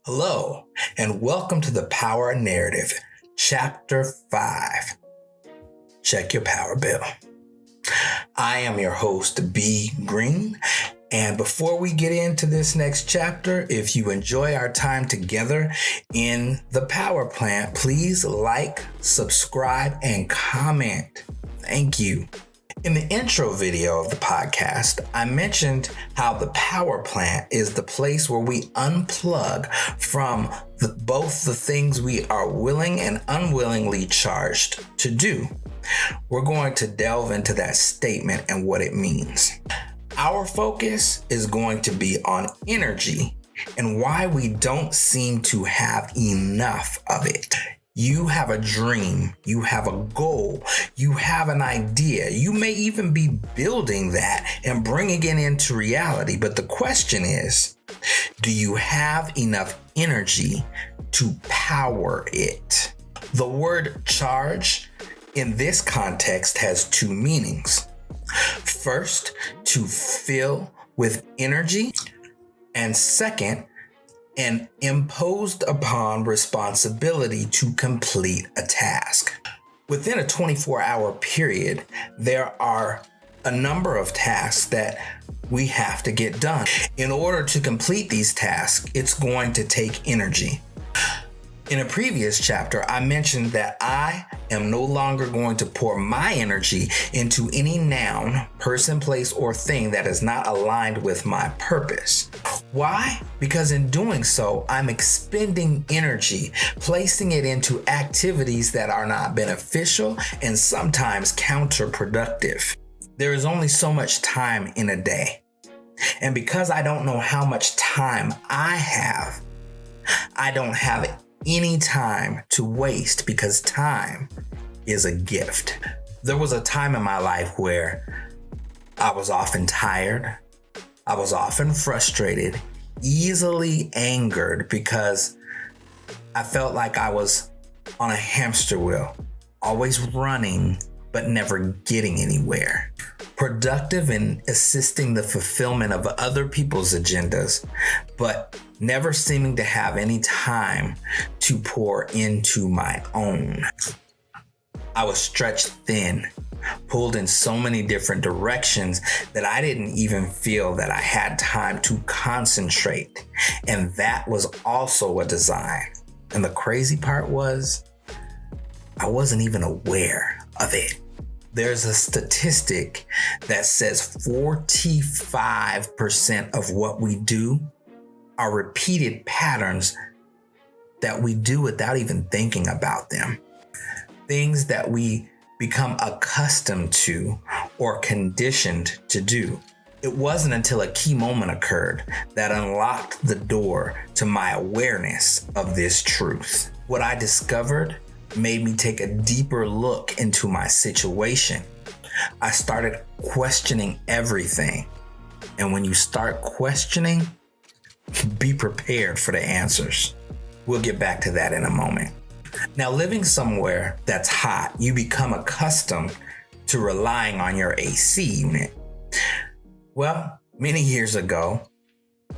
Hello, and welcome to the Power Narrative, Chapter 5. Check your power bill. I am your host, B. Green, and before we get into this next chapter, if you enjoy our time together in the power plant, please like, subscribe, and comment. Thank you. In the intro video of the podcast, I mentioned how the power plant is the place where we unplug from both the things we are willing and unwillingly charged to do. We're going to delve into that statement and what it means. Our focus is going to be on energy and why we don't seem to have enough of it. You have a dream, you have a goal, you have an idea. You may even be building that and bringing it into reality. But the question is, do you have enough energy to power it? The word charge in this context has two meanings. First, to fill with energy, and second, an imposed upon responsibility to complete a task. Within a 24-hour period, there are a number of tasks that we have to get done. In order to complete these tasks, it's going to take energy. In a previous chapter, I mentioned that I am no longer going to pour my energy into any noun, person, place, or thing that is not aligned with my purpose. Why? Because in doing so, I'm expending energy, placing it into activities that are not beneficial and sometimes counterproductive. There is only so much time in a day. And because I don't know how much time I don't have any time to waste because time is a gift. There was a time in my life where I was often tired. I was often frustrated, easily angered because I felt like I was on a hamster wheel, always running, but never getting anywhere. Productive in assisting the fulfillment of other people's agendas, but never seeming to have any time to pour into my own. I was stretched thin, pulled in so many different directions that I didn't even feel that I had time to concentrate. And that was also a design. And the crazy part was, I wasn't even aware of it. There's a statistic that says 45% of what we do are repeated patterns that we do without even thinking about them. Things that we become accustomed to or conditioned to do. It wasn't until a key moment occurred that unlocked the door to my awareness of this truth. What I discovered made me take a deeper look into my situation. I started questioning everything. And when you start questioning, be prepared for the answers. We'll get back to that in a moment. Now, living somewhere that's hot, you become accustomed to relying on your AC unit. Well, many years ago,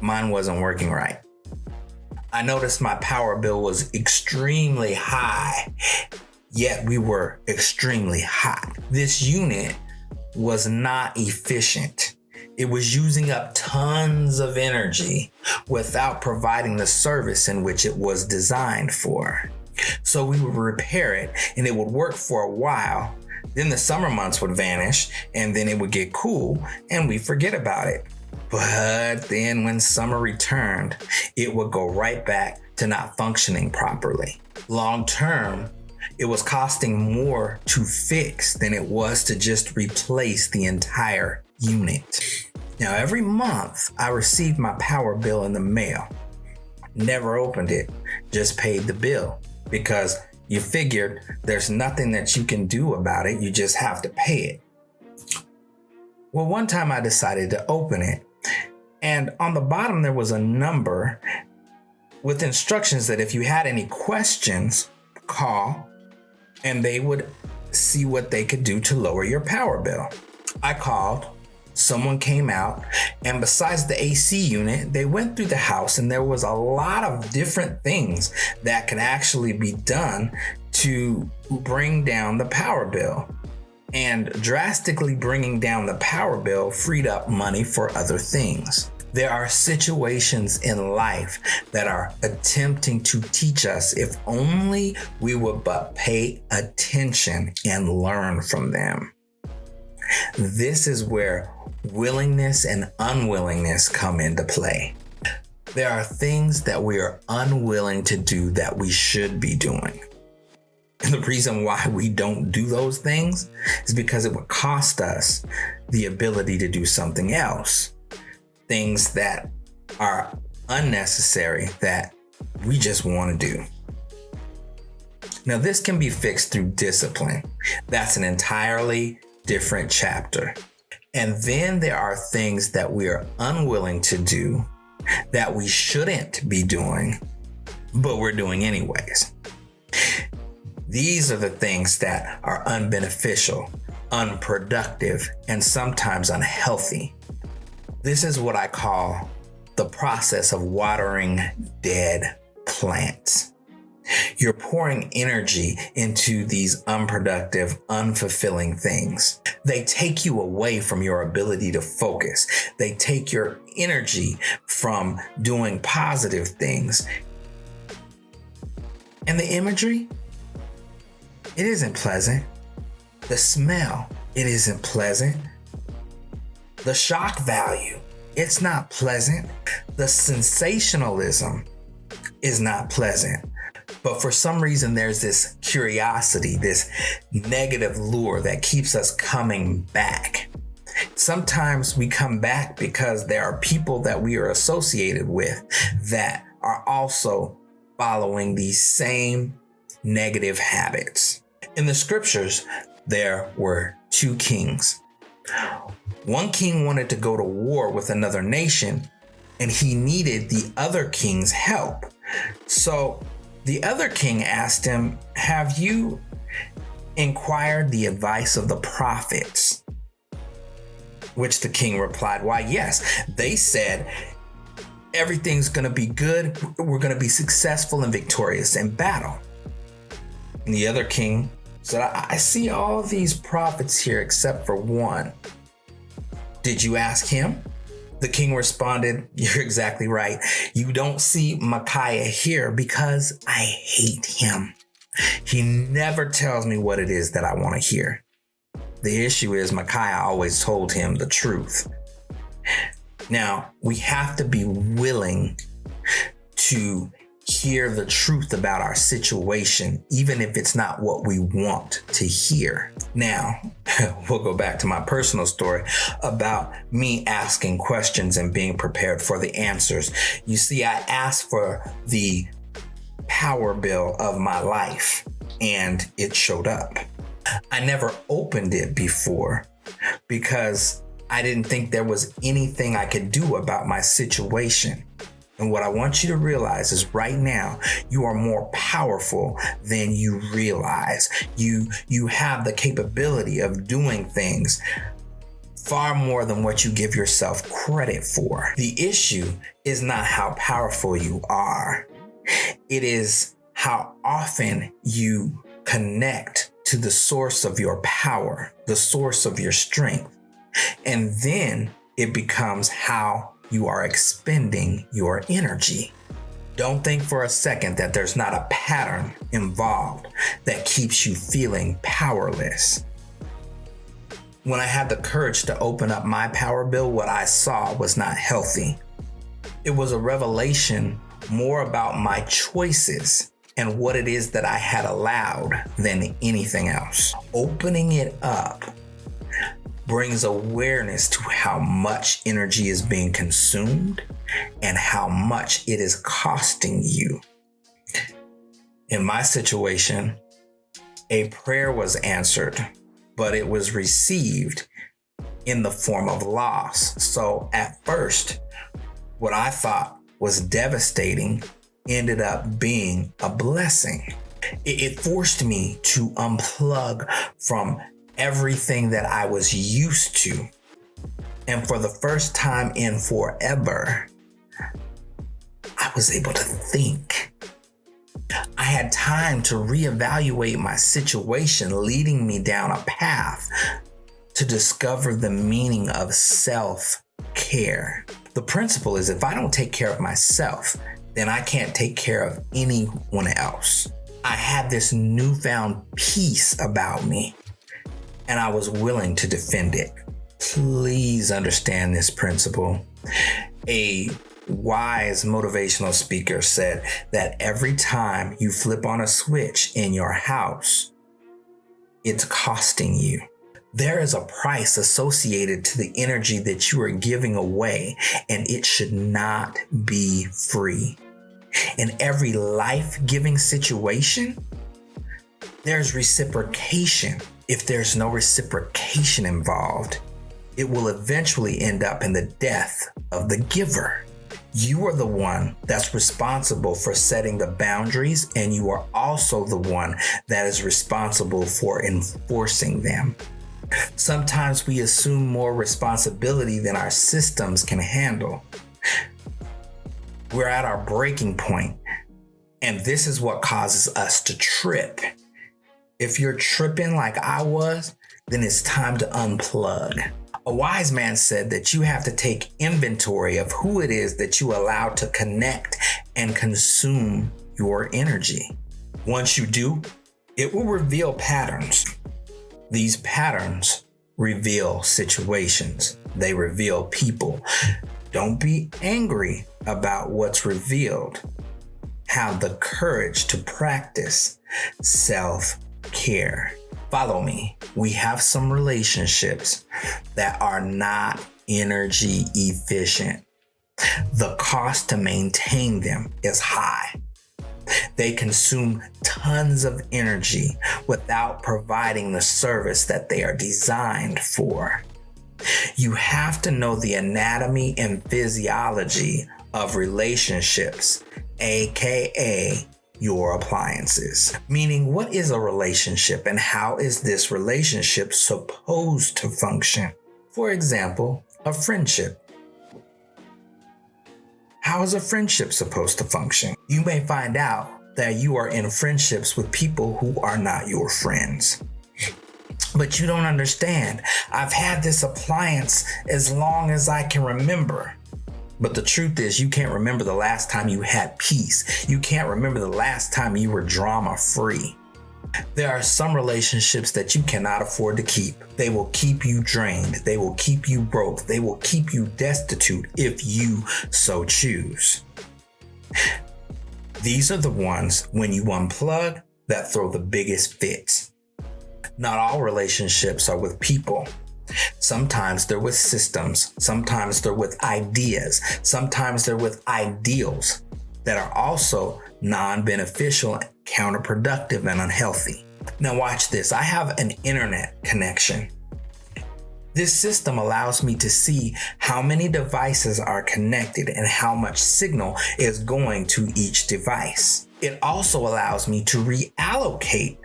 mine wasn't working right. I noticed my power bill was extremely high, yet we were extremely hot. This unit was not efficient. It was using up tons of energy without providing the service in which it was designed for. So we would repair it and it would work for a while. Then the summer months would vanish and then it would get cool and we forget about it. But then when summer returned, it would go right back to not functioning properly. Long term, it was costing more to fix than it was to just replace the entire unit. Now, every month I received my power bill in the mail. Never opened it, just paid the bill because you figured there's nothing that you can do about it. You just have to pay it. Well, one time I decided to open it. And on the bottom, there was a number with instructions that if you had any questions, call, and they would see what they could do to lower your power bill. I called, someone came out, and besides the AC unit, they went through the house, and there was a lot of different things that could actually be done to bring down the power bill. And drastically bringing down the power bill freed up money for other things. There are situations in life that are attempting to teach us if only we would but pay attention and learn from them. This is where willingness and unwillingness come into play. There are things that we are unwilling to do that we should be doing. And the reason why we don't do those things is because it would cost us the ability to do something else. Things that are unnecessary that we just want to do. Now, this can be fixed through discipline. That's an entirely different chapter. And then there are things that we are unwilling to do that we shouldn't be doing, but we're doing anyways. These are the things that are unbeneficial, unproductive, and sometimes unhealthy. This is what I call the process of watering dead plants. You're pouring energy into these unproductive, unfulfilling things. They take you away from your ability to focus. They take your energy from doing positive things. And the imagery? It isn't pleasant. The smell, it isn't pleasant. The shock value, it's not pleasant. The sensationalism is not pleasant. But for some reason, there's this curiosity, this negative lure that keeps us coming back. Sometimes we come back because there are people that we are associated with that are also following these same negative habits. In the scriptures, there were two kings. One king wanted to go to war with another nation, and he needed the other king's help. So the other king asked him, "Have you inquired the advice of the prophets?" Which the king replied, "Why, yes. They said everything's going to be good. We're going to be successful and victorious in battle." And the other king said, I see all these prophets here except for one. Did you ask him?" The king responded, "You're exactly right. You don't see Micaiah here because I hate him. He never tells me what it is that I want to hear." The issue is Micaiah always told him the truth. Now, we have to be willing to hear the truth about our situation, even if it's not what we want to hear. Now, we'll go back to my personal story about me asking questions and being prepared for the answers. You see, I asked for the power bill of my life, and it showed up. I never opened it before because I didn't think there was anything I could do about my situation. And what I want you to realize is right now, you are more powerful than you realize. You have the capability of doing things far more than what you give yourself credit for. The issue is not how powerful you are. It is how often you connect to the source of your power, the source of your strength. And then it becomes how you are expending your energy. Don't think for a second that there's not a pattern involved that keeps you feeling powerless. When I had the courage to open up my power bill, what I saw was not healthy. It was a revelation more about my choices and what it is that I had allowed than anything else. Opening it up brings awareness to how much energy is being consumed and how much it is costing you. In my situation, a prayer was answered, but it was received in the form of loss. So at first, what I thought was devastating ended up being a blessing. It forced me to unplug from everything that I was used to And for the first time in forever, I was able to think. I had time to reevaluate my situation, leading me down a path to discover the meaning of self-care. The principle is, if I don't take care of myself, then I can't take care of anyone else. I had this newfound peace about me, and I was willing to defend it. Please understand this principle. A wise motivational speaker said that every time you flip on a switch in your house, it's costing you. There is a price associated to the energy that you are giving away, and it should not be free. In every life-giving situation, there's reciprocation. If there's no reciprocation involved, it will eventually end up in the death of the giver. You are the one that's responsible for setting the boundaries, and you are also the one that is responsible for enforcing them. Sometimes we assume more responsibility than our systems can handle. We're at our breaking point, and this is what causes us to trip. If you're tripping like I was, then it's time to unplug. A wise man said that you have to take inventory of who it is that you allow to connect and consume your energy. Once you do, it will reveal patterns. These patterns reveal situations. They reveal people. Don't be angry about what's revealed. Have the courage to practice self-care. Follow me. We have some relationships that are not energy efficient. The cost to maintain them is high. They consume tons of energy without providing the service that they are designed for. You have to know the anatomy and physiology of relationships, aka your appliances. Meaning, what is a relationship and how is this relationship supposed to function? For example, a friendship. How is a friendship supposed to function? You may find out that you are in friendships with people who are not your friends. But you don't understand. I've had this appliance as long as I can remember. But the truth is, you can't remember the last time you had peace. You can't remember the last time you were drama-free. There are some relationships that you cannot afford to keep. They will keep you drained. They will keep you broke. They will keep you destitute if you so choose. These are the ones, when you unplug, that throw the biggest fits. Not all relationships are with people. Sometimes they're with systems. Sometimes they're with ideas. Sometimes they're with ideals that are also non-beneficial, counterproductive, and unhealthy. Now watch this. I have an internet connection. This system allows me to see how many devices are connected and how much signal is going to each device. It also allows me to reallocate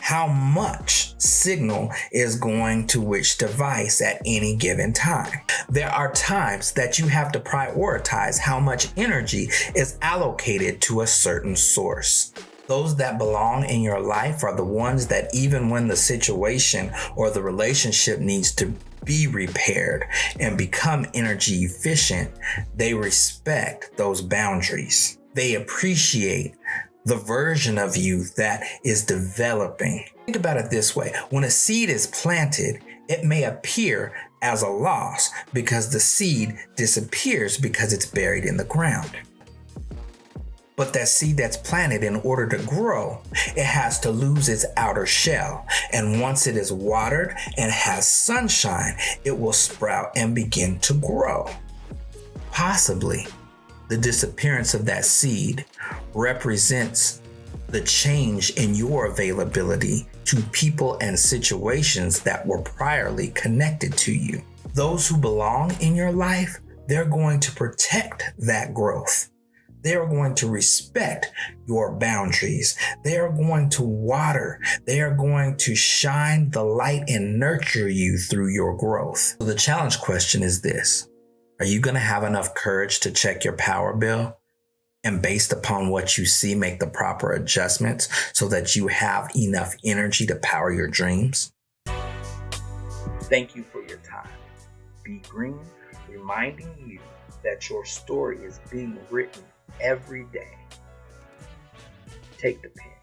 how much signal is going to which device at any given time. There are times that you have to prioritize how much energy is allocated to a certain source. Those that belong in your life are the ones that, even when the situation or the relationship needs to be repaired and become energy efficient, they respect those boundaries. They appreciate the version of you that is developing. Think about it this way. When a seed is planted, it may appear as a loss because the seed disappears because it's buried in the ground. But that seed that's planted, in order to grow, it has to lose its outer shell. And once it is watered and has sunshine, it will sprout and begin to grow. Possibly, the disappearance of that seed represents the change in your availability to people and situations that were priorly connected to you. Those who belong in your life, they're going to protect that growth. They are going to respect your boundaries. They are going to water. They are going to shine the light and nurture you through your growth. So the challenge question is this: are you going to have enough courage to check your power bill? And based upon what you see, make the proper adjustments so that you have enough energy to power your dreams? Thank you for your time. Be Green, reminding you that your story is being written every day. Take the pen.